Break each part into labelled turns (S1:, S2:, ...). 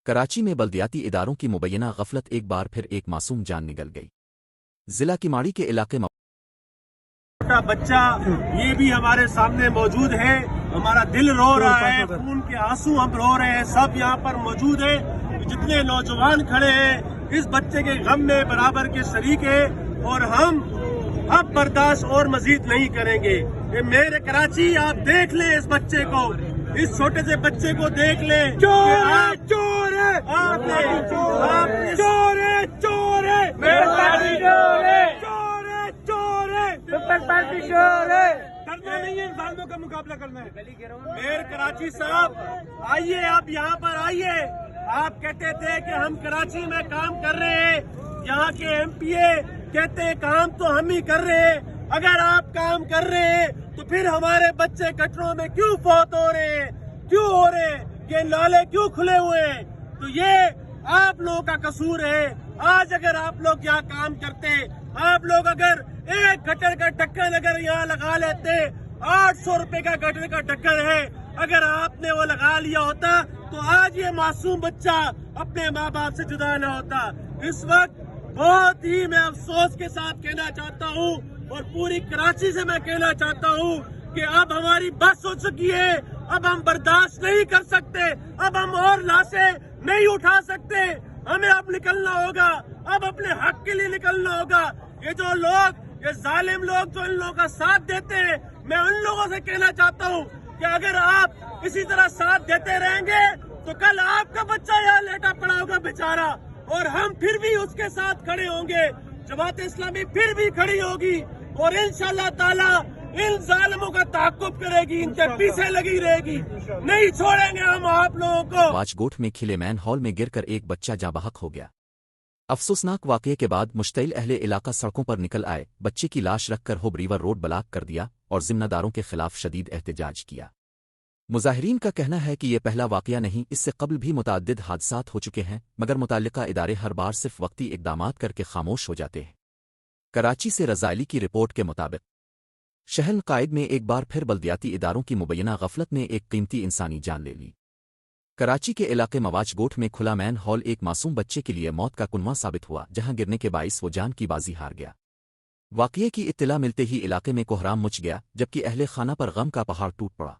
S1: کراچی میں بلدیاتی اداروں کی مبینہ غفلت ایک بار پھر ایک معصوم جان نگل گئی۔ ضلع کیماڑی کے علاقے
S2: چھوٹا بچہ یہ بھی ہمارے سامنے موجود ہے، ہمارا دل رو رہا ہے، خون کے آنسو ہم رو رہے ہیں، سب یہاں پر موجود ہیں، جتنے نوجوان کھڑے ہیں اس بچے کے غم میں برابر کے شریک ہیں، اور ہم اب برداشت اور مزید نہیں کریں گے۔ یہ میرے کراچی، آپ دیکھ لیں اس بچے کو، اس چھوٹے سے بچے کو دیکھ لیں۔ کرنا نہیں ہے، انسانوں کا مقابلہ کرنا ہے۔ میر کراچی صاحب آئیے، آپ یہاں پر آئیے۔ آپ کہتے تھے کہ ہم کراچی میں کام کر رہے ہیں، یہاں کے ایم پی اے کہتے ہیں کام تو ہم ہی کر رہے ہیں۔ اگر آپ کام کر رہے ہیں تو پھر ہمارے بچے گٹروں میں کیوں فوت ہو رہے ہیں، کیوں ہو رہے ہیں، یہ نالے کیوں کھلے ہوئے ہیں؟ تو یہ آپ لوگوں کا قصور ہے۔ آج اگر آپ لوگ یہاں کام کرتے، آپ لوگ اگر ایک گٹر کا ڈھکن اگر یہاں لگا لیتے، 800 روپے کا گٹر کا ڈھکن ہے، اگر آپ نے وہ لگا لیا ہوتا تو آج یہ معصوم بچہ اپنے ماں باپ سے جدا نہ ہوتا۔ اس وقت بہت ہی میں افسوس کے ساتھ کہنا چاہتا ہوں، اور پوری کراچی سے میں کہنا چاہتا ہوں کہ اب ہماری بس ہو چکی ہے، اب ہم برداشت نہیں کر سکتے، اب ہم اور لاشیں نہیں اٹھا سکتے، ہمیں اب نکلنا ہوگا، اب اپنے حق کے لیے نکلنا ہوگا۔ یہ جو لوگ، یہ ظالم لوگ جو ان لوگوں کا ساتھ دیتے ہیں، میں ان لوگوں سے کہنا چاہتا ہوں کہ اگر آپ اسی طرح ساتھ دیتے رہیں گے تو کل آپ کا بچہ یہاں لیٹا پڑا ہوگا بیچارہ، اور ہم پھر بھی اس کے ساتھ کھڑے ہوں گے، جماعت اسلامی پھر بھی کھڑی ہوگی، اور انشاءاللہ تعالی ان ظالموں کا تعاقب کرے گی، ان کے پیچھے لگی رہے گی، نہیں چھوڑیں گے ہم آپ لوگوں کو۔
S1: واچ گوٹھ میں کھلے مین ہال میں گر کر ایک بچہ جاں بحق ہو گیا۔ افسوسناک واقعے کے بعد مشتعل اہل علاقہ سڑکوں پر نکل آئے، بچے کی لاش رکھ کر ہوب ریور روڈ بلاک کر دیا اور ذمہ داروں کے خلاف شدید احتجاج کیا۔ مظاہرین کا کہنا ہے کہ یہ پہلا واقعہ نہیں، اس سے قبل بھی متعدد حادثات ہو چکے ہیں، مگر متعلقہ ادارے ہر بار صرف وقتی اقدامات کر کے خاموش ہو جاتے ہیں۔ کراچی سے رضائلی کی رپورٹ کے مطابق شہر قائد میں ایک بار پھر بلدیاتی اداروں کی مبینہ غفلت نے ایک قیمتی انسانی جان لے لی۔ کراچی کے علاقے مواچ گوٹھ میں کھلا مین ہال ایک معصوم بچے کے لیے موت کا کنواں ثابت ہوا، جہاں گرنے کے باعث وہ جان کی بازی ہار گیا۔ واقعے کی اطلاع ملتے ہی علاقے میں کوہرام مچ گیا، جبکہ اہل خانہ پر غم کا پہاڑ ٹوٹ پڑا۔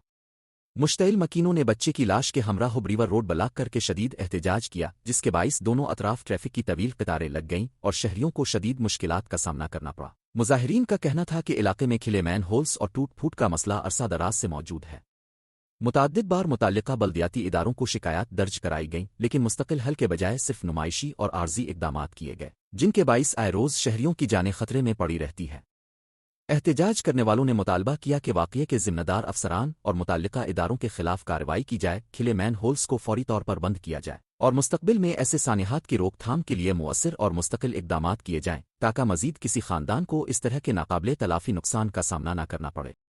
S1: مشتعل مکینوں نے بچے کی لاش کے ہمراہ ہوب ریور روڈ بلاک کر کے شدید احتجاج کیا، جس کے باعث دونوں اطراف ٹریفک کی طویل قطاریں لگ گئیں اور شہریوں کو شدید مشکلات کا سامنا کرنا پڑا۔ مظاہرین کا کہنا تھا کہ علاقے میں کھلے مین ہولز اور ٹوٹ پھوٹ کا مسئلہ عرصہ دراز سے موجود ہے۔ متعدد بار متعلقہ بلدیاتی اداروں کو شکایات درج کرائی گئیں، لیکن مستقل حل کے بجائے صرف نمائشی اور عارضی اقدامات کیے گئے، جن کے باعث آئے روز شہریوں کی جانیں خطرے میں پڑی رہتی ہے۔ احتجاج کرنے والوں نے مطالبہ کیا کہ واقعے کے ذمہ دار افسران اور متعلقہ اداروں کے خلاف کارروائی کی جائے، کھلے مین ہولز کو فوری طور پر بند کیا جائے، اور مستقبل میں ایسے سانحات کی روک تھام کے لیے مؤثر اور مستقل اقدامات کیے جائیں تاکہ مزید کسی خاندان کو اس طرح کے ناقابل تلافی نقصان کا سامنا نہ کرنا پڑے۔